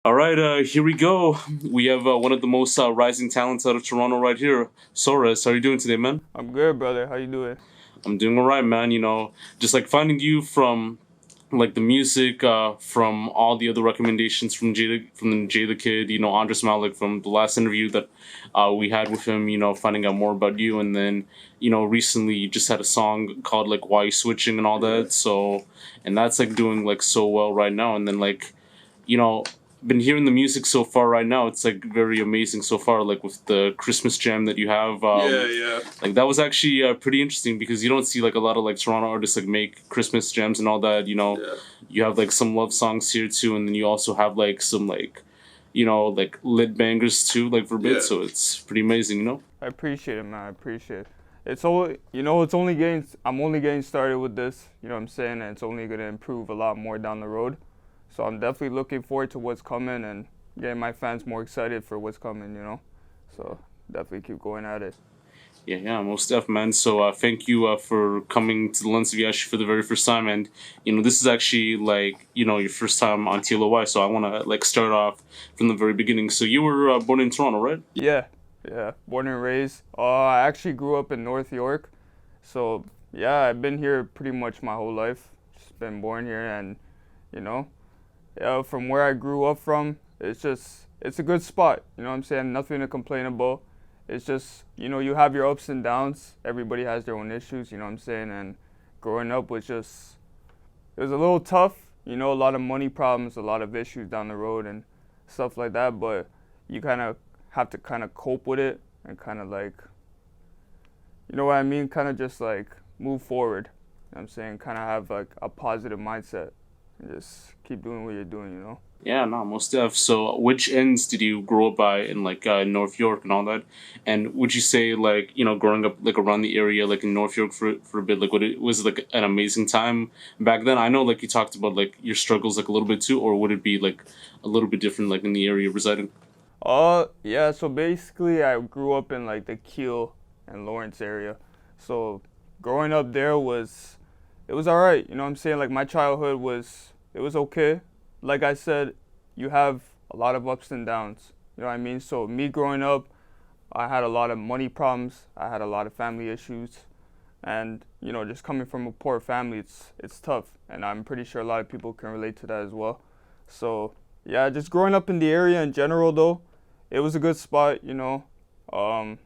All right, here we go. We have one of the most rising talents out of Toronto right here, Soares. How are you doing today, man? I'm good, brother. How you doing? I'm doing all right, man. Just like finding you from like the music, from all the other recommendations from Jay the Kid, Andres Malik from the last interview that we had with him. Finding out more about you, and then recently you just had a song called like "Why You Switching" and all that. So, and that's like doing like so well right now. And then like you know, been hearing the music so far right now. It's like very amazing so far. Like with the Christmas jam that you have. Yeah. Like that was actually pretty interesting because you don't see like a lot of like Toronto artists like make Christmas jams and all that. Yeah. You have like some love songs here too, and then you also have like some like like lit bangers too, like for bits. Yeah. So it's pretty amazing. I appreciate it, man. I appreciate it. I'm only getting started with this, you know what I'm saying? And it's only going to improve a lot more down the road. So I'm definitely looking forward to what's coming and getting my fans more excited for what's coming. So definitely keep going at it. Yeah, most def, man. So thank you for coming to the Lens of Yashu for the very first time, and this is actually like your first time on TLOY. So I want to like start off from the very beginning. So you were born in Toronto, right? Yeah. Born and raised. I actually grew up in North York. So yeah, I've been here pretty much my whole life. Just been born here and, you know, from where I grew up from, it's a good spot. You know what I'm saying? Nothing to complain about. It's just, you have your ups and downs. Everybody has their own issues, you know what I'm saying? And growing up it was a little tough, a lot of money problems, a lot of issues down the road and stuff like that. But you kind of have to kind of cope with it and kind of like, you know what I mean? Kind of just like move forward. You know what I'm saying? Kind of have like a positive mindset and just keep doing what you're doing. Yeah, no, most def. So which ends did you grow up by in like North York and all that? And would you say like growing up like around the area like in North York for a bit, like was it like an amazing time back then? I know like you talked about like your struggles like a little bit too, or would it be like a little bit different like in the area you're residing? Yeah, so basically I grew up in like the Kiel and Lawrence area. So growing up there it was all right, you know what I'm saying? Like my childhood it was okay. Like I said, you have a lot of ups and downs. You know what I mean? So me growing up, I had a lot of money problems. I had a lot of family issues. And, just coming from a poor family, it's tough. And I'm pretty sure a lot of people can relate to that as well. So, yeah, just growing up in the area in general though, it was a good spot. Um,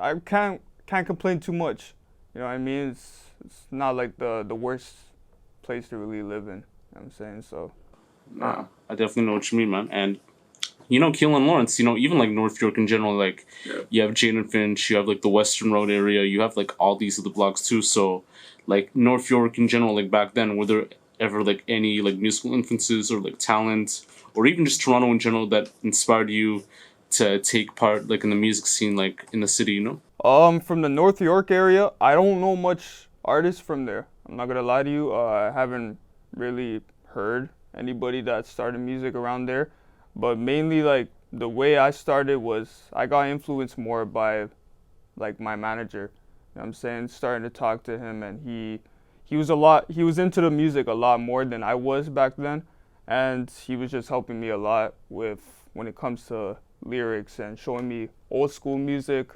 I can't complain too much. You know what I mean? It's not like the worst place to really live in. You know what I'm saying? So, Nah, I definitely know what you mean, man. And Keelan Lawrence, even like North York in general, like you have Jane and Finch, you have like the Western Road area, you have like all these other blocks too. So, like North York in general, like back then, were there ever like any like musical influences or like talent, or even just Toronto in general that inspired you to take part like in the music scene, like in the city? From the North York area, I don't know much artists from there. I'm not gonna lie to you. I haven't really heard anybody that started music around there, but mainly like the way I started was I got influenced more by like my manager. You know what I'm saying? Starting to talk to him and he was into the music a lot more than I was back then, and he was just helping me a lot with when it comes to lyrics and showing me old school music,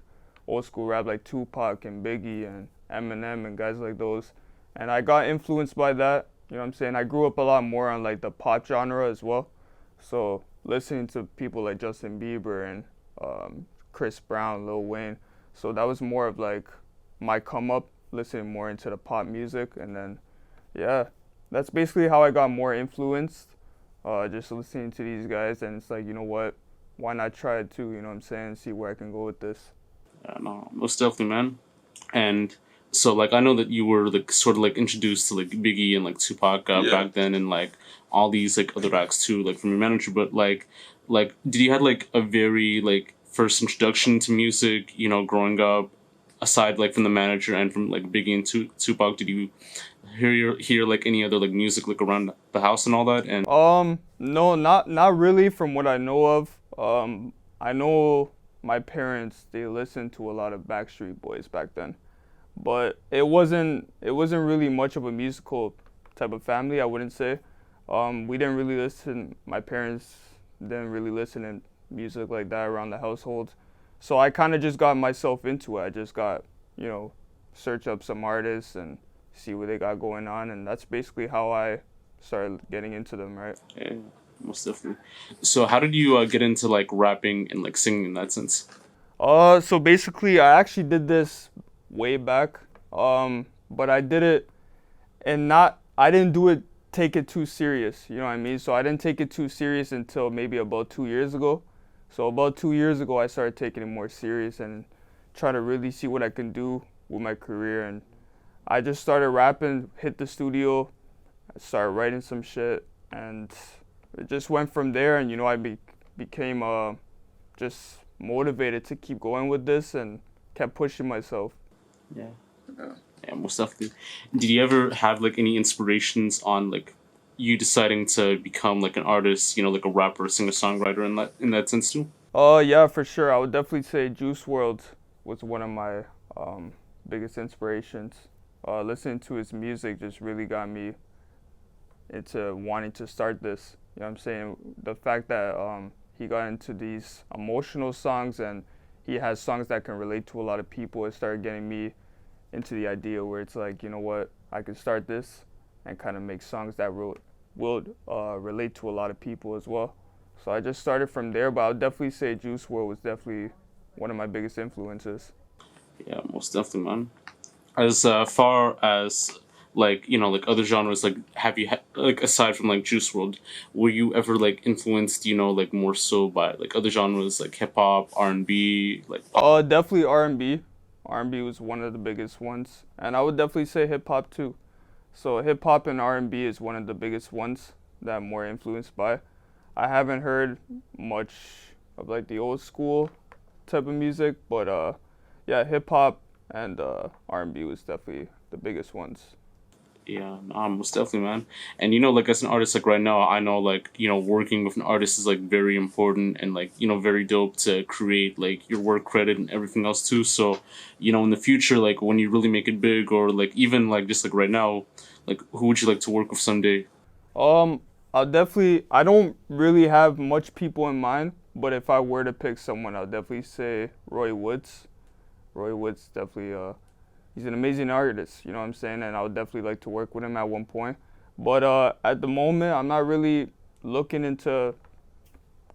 old school rap like Tupac and Biggie and Eminem and guys like those. And I got influenced by that. You know what I'm saying? I grew up a lot more on like the pop genre as well. So listening to people like Justin Bieber and Chris Brown, Lil Wayne. So that was more of like my come up, listening more into the pop music. And then, yeah, that's basically how I got more influenced. Just listening to these guys. And it's like, you know what? Why not try it too? You know what I'm saying? See where I can go with this. No, most definitely, man. And so, like, I know that you were like sort of like introduced to like Biggie and like Tupac back then, and like all these like other acts too, like from your manager. But like, did you had like a very like first introduction to music? Growing up, aside like from the manager and from like Biggie and Tupac, did you hear like any other like music like around the house and all that? And No, not really from what I know of. I know my parents, they listened to a lot of Backstreet Boys back then, but it wasn't really much of a musical type of family, I wouldn't say. We didn't really listen. My parents didn't really listen to music like that around the household. So I kind of just got myself into it. I just got, search up some artists and see what they got going on, and that's basically how I started getting into them, right? Yeah, most definitely. So how did you get into like rapping and like singing in that sense? So basically, I actually did this way back, but I did it and I didn't do it, take it too serious, you know what I mean? So I didn't take it too serious until maybe about 2 years ago. So about 2 years ago, I started taking it more serious and trying to really see what I can do with my career. And I just started rapping, hit the studio, I started writing some shit, and it just went from there. And I became just motivated to keep going with this and kept pushing myself. Yeah. Yeah, most definitely. Did you ever have like any inspirations on like you deciding to become like an artist, like a rapper, singer songwriter in that sense too? Yeah, for sure. I would definitely say Juice World was one of my biggest inspirations. Listening to his music just really got me into wanting to start this. You know what I'm saying? The fact that he got into these emotional songs and he has songs that can relate to a lot of people, it started getting me into the idea where it's like, you know what, I can start this and kind of make songs that will relate to a lot of people as well. So I just started from there, but I would definitely say Juice WRLD was definitely one of my biggest influences. Yeah, most definitely, man. As far as like like other genres, like have you like aside from like Juice WRLD, were you ever like influenced, like more so by like other genres like hip hop, R&B, like pop? Definitely R&B. R&B was one of the biggest ones, and I would definitely say hip hop too. So hip hop and R&B is one of the biggest ones that I'm more influenced by. I haven't heard much of like the old school type of music, but yeah, hip hop and R&B was definitely the biggest ones. Yeah, no, most definitely, man. And like as an artist, like right now, I know like working with an artist is like very important and like very dope to create like your work credit and everything else too. So in the future, like when you really make it big, or like even like just like right now, like who would you like to work with someday? Um, I don't really have much people in mind, but if I were to pick someone, I'll definitely say Roy Woods. Roy Woods definitely he's an amazing artist, you know what I'm saying? And I would definitely like to work with him at one point. But at the moment, I'm not really looking into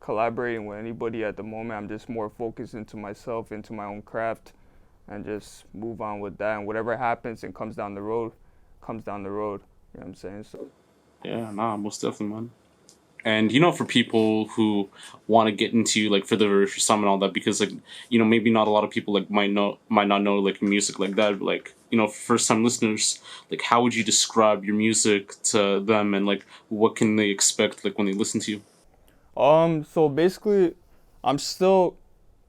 collaborating with anybody at the moment. I'm just more focused into myself, into my own craft, and just move on with that. And whatever happens and comes down the road, comes down the road. You know what I'm saying? So Yeah, nah, most definitely, man. And for people who want to get into like for the first time and all that, because like maybe not a lot of people like might not know like music like that, but like first time listeners, like how would you describe your music to them, and like what can they expect like when they listen to you? so basically, I'm still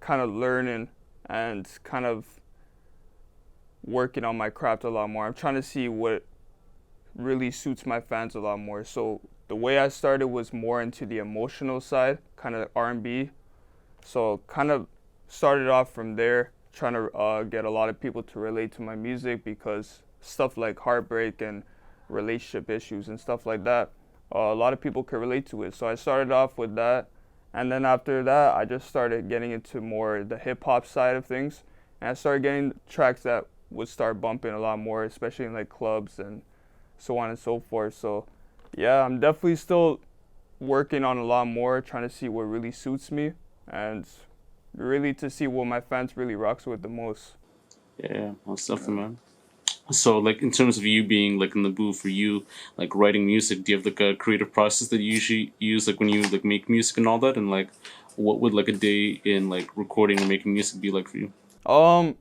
kind of learning and kind of working on my craft a lot more. I'm trying to see what really suits my fans a lot more. So the way I started was more into the emotional side, kind of R&B. So kind of started off from there, trying to get a lot of people to relate to my music because stuff like heartbreak and relationship issues and stuff like that, a lot of people could relate to it. So I started off with that, and then after that, I just started getting into more the hip hop side of things, and I started getting tracks that would start bumping a lot more, especially in like clubs and so on and so forth. So yeah, I'm definitely still working on a lot more, trying to see what really suits me and really to see what my fans really rocks with the most. Yeah, most definitely, man. So like in terms of you being like in the booth, for you like writing music, do you have like a creative process that you usually use like when you like make music and all that, and like what would like a day in like recording or making music be like for you?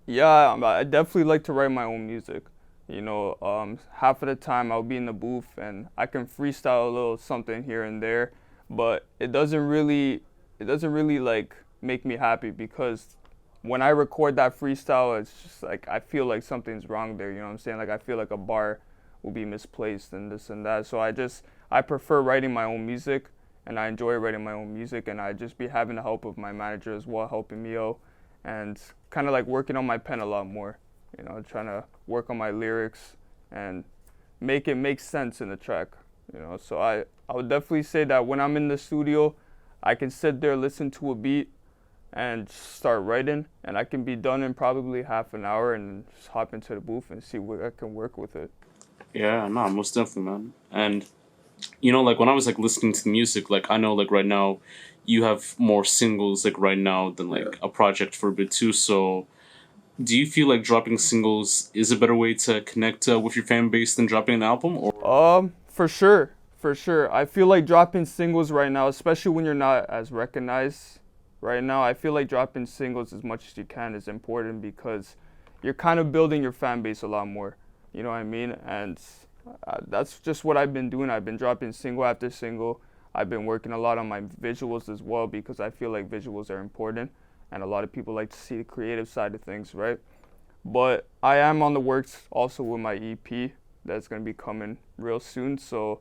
Yeah, I definitely like to write my own music. Half of the time I'll be in the booth and I can freestyle a little something here and there, but it doesn't really like make me happy because when I record that freestyle, it's just like I feel like something's wrong there. You know what I'm saying? Like I feel like a bar will be misplaced and this and that. So I prefer writing my own music, and I enjoy writing my own music, and I just be having the help of my manager as well, helping me out, and kind of like working on my pen a lot more. Trying to work on my lyrics and make it make sense in the track. So I would definitely say that when I'm in the studio, I can sit there, listen to a beat, and start writing, and I can be done in probably half an hour and just hop into the booth and see what I can work with it. Yeah, no, most definitely, man. And like when I was like listening to the music, like I know like right now you have more singles like right now than like a project for a bit too. So do you feel like dropping singles is a better way to connect with your fan base than dropping an album? Or For sure, for sure. I feel like dropping singles right now, especially when you're not as recognized right now, I feel like dropping singles as much as you can is important because you're kind of building your fan base a lot more. You know what I mean? And that's just what I've been doing. I've been dropping single after single. I've been working a lot on my visuals as well because I feel like visuals are important and a lot of people like to see the creative side of things, right? But I am on the works also with my EP that's going to be coming real soon, so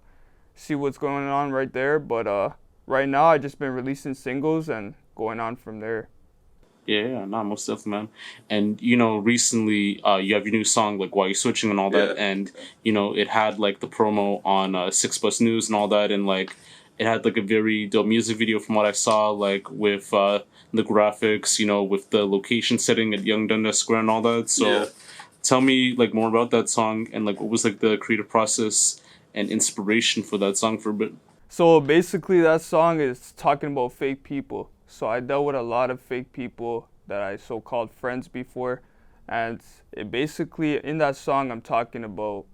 see what's going on right there. But right now I just been releasing singles and going on from there. yeah, no, most definitely, man. And recently, you have your new song like "Why You Switching" and all that, and it had like the promo on 6 Plus News and all that, and like it had like a very dope music video from what I saw, like with the graphics, with the location setting at Young Dundas Square and all that. So, tell me like more about that song and like what was like the creative process and inspiration for that song for a bit. So basically that song is talking about fake people. So I dealt with a lot of fake people that I so-called friends before, and it basically in that song I'm talking about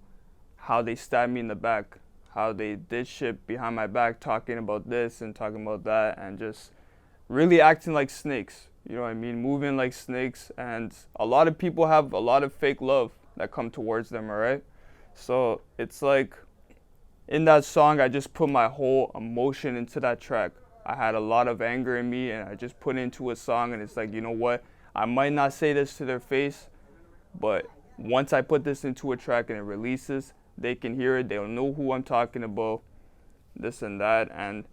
how they stabbed me in the back, how they did shit behind my back, talking about this and talking about that, and just really acting like snakes. You know what I mean? Moving like snakes, and a lot of people have a lot of fake love that come towards them, alright? So it's like in that song, I just put my whole emotion into that track. I had a lot of anger in me, and I just put it into a song, and it's like, you know what? I might not say this to their face, but once I put this into a track and it releases, they can hear it, they'll know who I'm talking about, this and that, and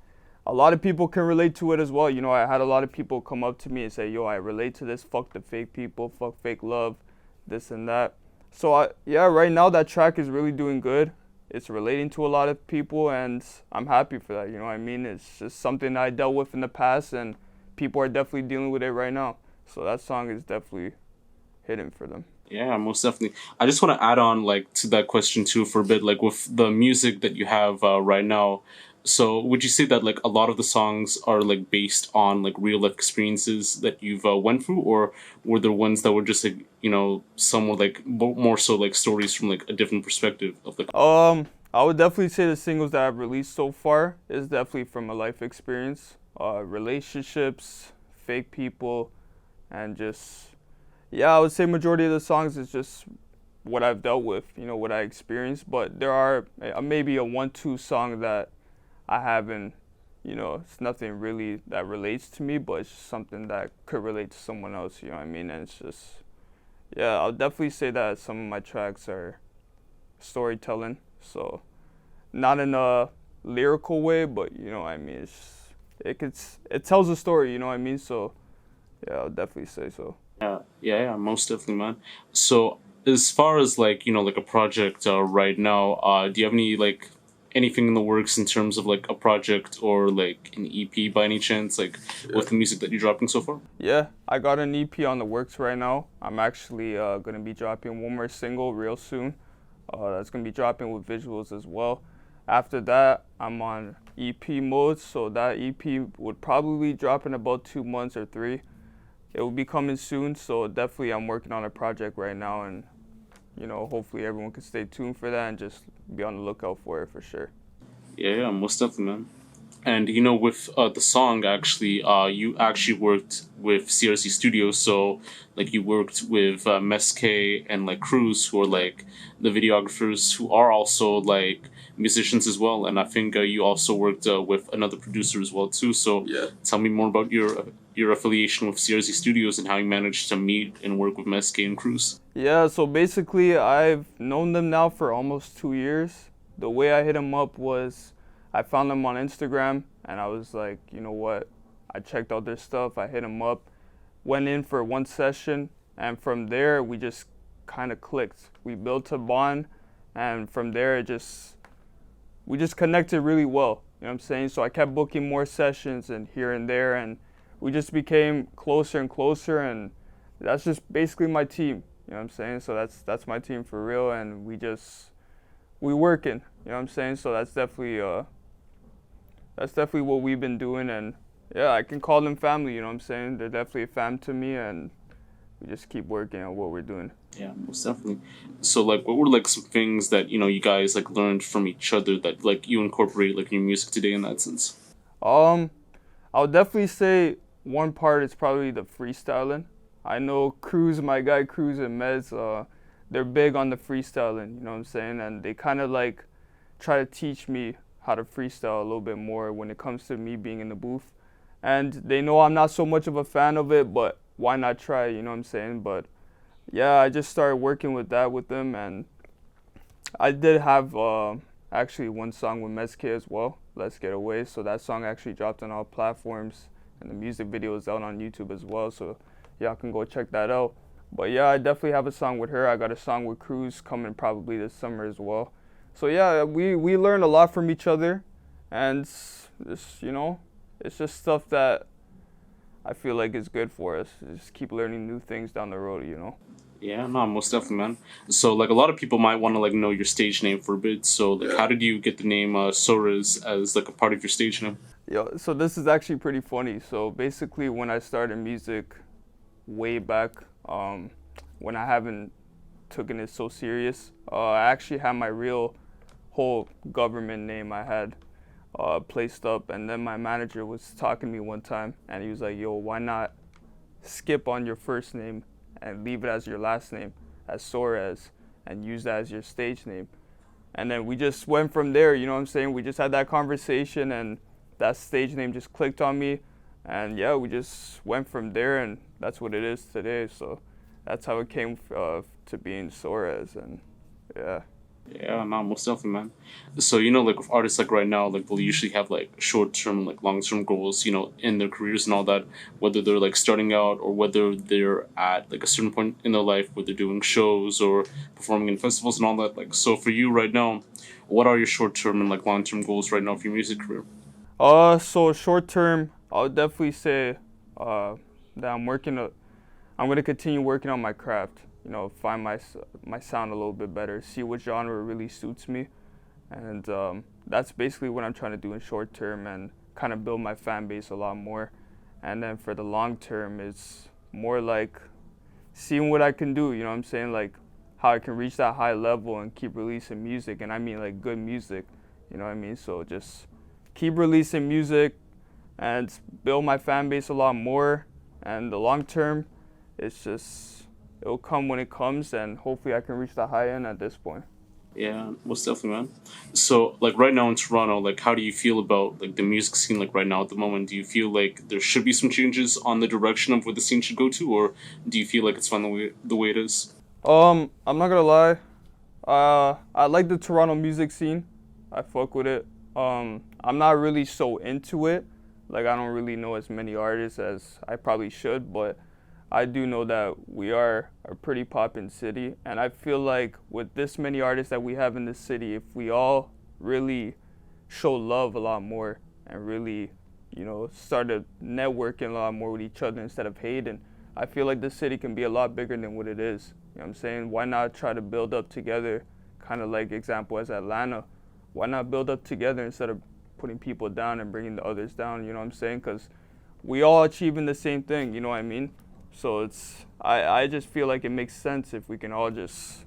a lot of people can relate to it as well. I had a lot of people come up to me and say, yo, I relate to this, fuck the fake people, fuck fake love, this and that. So yeah, right now that track is really doing good. It's relating to a lot of people, and I'm happy for that. You know what I mean? It's just something I dealt with in the past, and people are definitely dealing with it right now. So that song is definitely hitting for them. Yeah, most definitely. I just want to add on like to that question too for a bit, like with the music that you have right now. So would you say that like a lot of the songs are like based on like real life experiences that you've went through, or were there ones that were just like some were like more so like stories from like a different perspective of like? I would definitely say the singles that I've released so far is definitely from a life experience, relationships, fake people, and just I would say majority of the songs is just what I've dealt with, what I experienced. But there are maybe a 1-2 song that I haven't, it's nothing really that relates to me, but it's just something that could relate to someone else, you know what I mean? And it's just, I'll definitely say that some of my tracks are storytelling. So not in a lyrical way, but you know what I mean? It tells a story, you know what I mean? So yeah, I'll definitely say so. Yeah, most definitely, man. So as far as like like a project right now, do you have any like anything in the works in terms of like a project or like an EP by any chance, like with the music that you're dropping so far? Yeah, I got an EP on the works right now. I'm actually gonna be dropping one more single real soon. That's gonna be dropping with visuals as well. After that, I'm on EP mode, so that EP would probably drop in about 2 months or 3. It will be coming soon, so definitely I'm working on a project right now, and hopefully everyone can stay tuned for that and just be on the lookout for it for sure. Yeah, most definitely, man. And with the song, actually, you actually worked with CRZ Studios, so like you worked with Mehz K and like Cruize, who are like the videographers who are also like musicians as well. And I think you also worked with another producer as well too. So tell me more about your affiliation with CRZ Studios and how you managed to meet and work with Mehz K and Cruize. Yeah, so basically I've known them now for almost 2 years. The way I hit them up was I found them on Instagram, and I was like, you know what? I checked out their stuff. I hit them up, went in for one session, and from there we just kind of clicked. We built a bond, and from there it just we just connected really well. You know what I'm saying? So I kept booking more sessions and here and there, and we just became closer and closer, and that's just basically my team. You know what I'm saying? So that's my team for real, and we working. You know what I'm saying? So that's definitely what we've been doing, and yeah, I can call them family. You know what I'm saying? They're definitely a fam to me, and we just keep working on what we're doing. Yeah, most definitely. So, like, what were like some things that you guys like learned from each other that like you incorporate like in your music today in that sense? Um, I would definitely say one part is probably the freestyling. I know Cruize, my guy Cruize and Mehz, they're big on the freestyling, you know what I'm saying? And they kind of like try to teach me how to freestyle a little bit more when it comes to me being in the booth. And they know I'm not so much of a fan of it, but why not try, you know what I'm saying? But yeah, I just started working with that with them, and I did have actually one song with Mehz K as well, Let's Get Away. So that song actually dropped on all platforms, and the music video is out on YouTube as well. So y'all can go check that out. But yeah, I definitely have a song with her. I got a song with Cruize coming probably this summer as well. So yeah, we learn a lot from each other, and just it's just stuff that I feel like is good for us. Just keep learning new things down the road. Yeah, no, most definitely, man. So, like, a lot of people might want to like know your stage name for a bit. So, like, how did you get the name Soares as like a part of your stage name? So this is actually pretty funny. So basically, when I started music way back, when I haven't taken it so serious, I actually had my real whole government name I had placed up, and then my manager was talking to me one time, and he was like, "Yo, why not skip on your first name and leave it as your last name, as Soares, and use that as your stage name?" And then we just went from there, you know what I'm saying? We just had that conversation, and that stage name just clicked on me. And yeah, we just went from there, and that's what it is today. So that's how it came to being Soares, and yeah. Yeah, no, most definitely, man. So, like with artists like right now, like they'll usually have like short term, like long term goals, in their careers and all that, whether they're like starting out or whether they're at like a certain point in their life where they're doing shows or performing in festivals and all that. Like, so for you right now, what are your short term and like long term goals right now for your music career? So short term, I would definitely say that I'm gonna continue working on my craft. Find my sound a little bit better, see what genre really suits me, and that's basically what I'm trying to do in short term, and kind of build my fan base a lot more. And then for the long term, it's more like seeing what I can do. You know what I'm saying? Like how I can reach that high level and keep releasing music, and I mean like good music. You know what I mean? So just keep releasing music and build my fan base a lot more. And the long term, it'll come when it comes, and hopefully I can reach the high end at this point. Yeah, most definitely, man. So, like right now in Toronto, like how do you feel about like the music scene like right now at the moment? Do you feel like there should be some changes on the direction of where the scene should go to, or do you feel like it's fine the way it is? I'm not gonna lie. I like the Toronto music scene. I fuck with it. I'm not really so into it. Like I don't really know as many artists as I probably should, but I do know that we are a pretty poppin' city, and I feel like with this many artists that we have in this city, if we all really show love a lot more and really, started networking a lot more with each other instead of hating, I feel like this city can be a lot bigger than what it is. You know what I'm saying? Why not try to build up together, kind of like example as Atlanta? Why not build up together instead of putting people down and bringing the others down? You know what I'm saying? Because we all achieving the same thing. You know what I mean? So I just feel like it makes sense if we can all just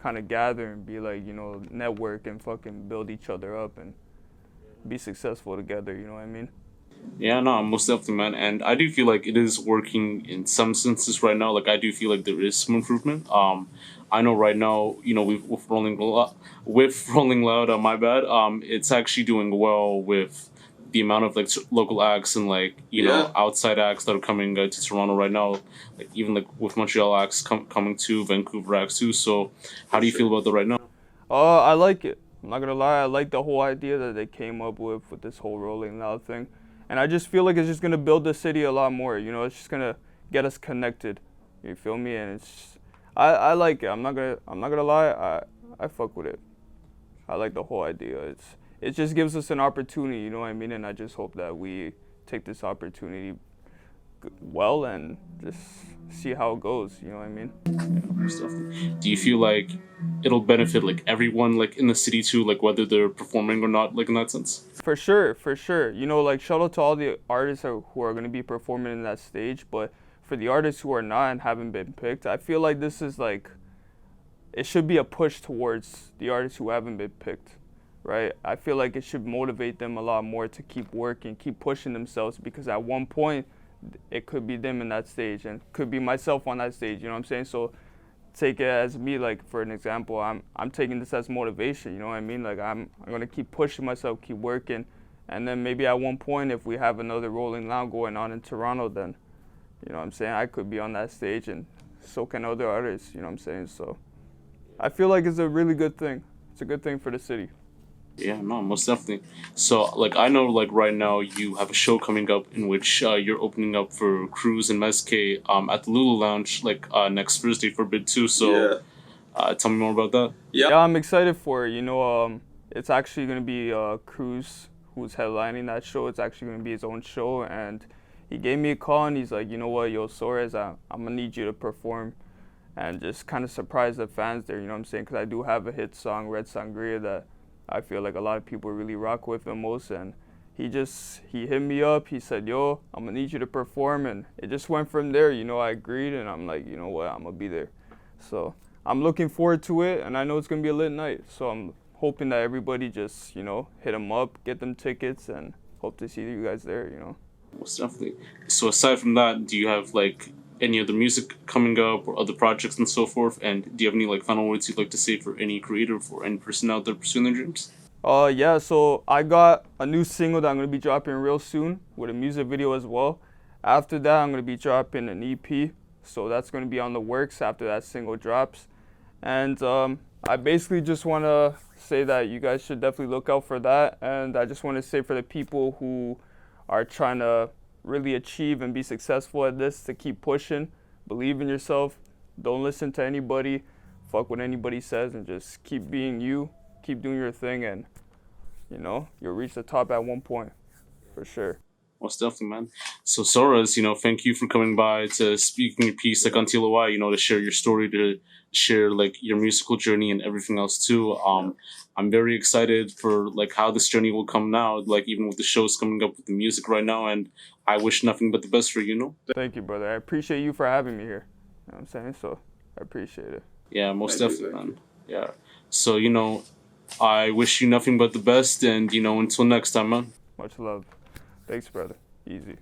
kind of gather and be like, network and fucking build each other up and be successful together. You know what I mean? Yeah, no, most definitely, man. And I do feel like it is working in some senses right now. Like I do feel like there is some improvement. I know right now, with Rolling Loud, my bad. It's actually doing well with the amount of like local acts and like outside acts that are coming to Toronto right now. Like even like with Montreal acts coming to Vancouver acts too. So how do you feel about that right now? I like it. I'm not gonna lie. I like the whole idea that they came up with this whole Rolling Loud thing. And I just feel like it's just gonna build the city a lot more. It's just gonna get us connected. You feel me? And I like it. I'm not gonna lie. I fuck with it. I like the whole idea. It just gives us an opportunity, you know what I mean? And I just hope that we take this opportunity well and just see how it goes, you know what I mean? Yeah, do you feel like it'll benefit like everyone like in the city too, like whether they're performing or not, like in that sense? For sure, for sure. You know, like shout out to all the artists who are going to be performing in that stage, but for the artists who are not and haven't been picked, I feel like this is like, it should be a push towards the artists who haven't been picked, right? I feel like it should motivate them a lot more to keep working, keep pushing themselves, because at one point it could be them in that stage and could be myself on that stage, you know what I'm saying? So take it as me, like for an example, I'm taking this as motivation, you know what I mean? Like I'm gonna keep pushing myself, keep working, and then maybe at one point if we have another Rolling Loud going on in Toronto, then you know what I'm saying, I could be on that stage and so can other artists, you know what I'm saying? So I feel like it's a really good thing. It's a good thing for the city. Yeah, no, most definitely. So, like, I know, like, right now you have a show coming up in which you're opening up for Cruize and Mehz K at the Lulu Lounge, like, next Thursday for bid 2. So, tell me more about that. Yeah, I'm excited for it. You know, it's actually going to be Cruize who's headlining that show. It's actually going to be his own show. And he gave me a call and he's like, you know what, yo, Soares, I'm going to need you to perform and just kind of surprise the fans there, you know what I'm saying? Because I do have a hit song, Red Sangria, that I feel like a lot of people really rock with the most. And he hit me up, he said, yo, I'm gonna need you to perform. And it just went from there, you know, I agreed and I'm like, you know what, I'm gonna be there. So I'm looking forward to it and I know it's gonna be a lit night. So I'm hoping that everybody just, you know, hit them up, get them tickets and hope to see you guys there, you know. Most definitely. So aside from that, do you have like any other music coming up or other projects and so forth? And do you have any like final words you'd like to say for any creative or any person out there pursuing their dreams? Yeah, so I got a new single that I'm gonna be dropping real soon with a music video as well. After that, I'm gonna be dropping an EP, so that's gonna be on the works after that single drops. And I basically just wanna say that you guys should definitely look out for that. And I just wanna say for the people who are trying to really achieve and be successful at this, to keep pushing, believe in yourself, don't listen to anybody, fuck what anybody says, and just keep being you, keep doing your thing, and you know, you'll reach the top at one point, for sure. Most definitely, man. So Soares, you know, thank you for coming by to speak in your piece like on TLOY, you know, to share your story, to share like your musical journey and everything else too. I'm very excited for like how this journey will come now, like even with the shows coming up with the music right now, and I wish nothing but the best for you, you know? Thank you, brother. I appreciate you for having me here. You know what I'm saying? So I appreciate it. Yeah, most definitely, man. Yeah. So, you know, I wish you nothing but the best, and, you know, until next time, man. Much love. Thanks, brother. Easy.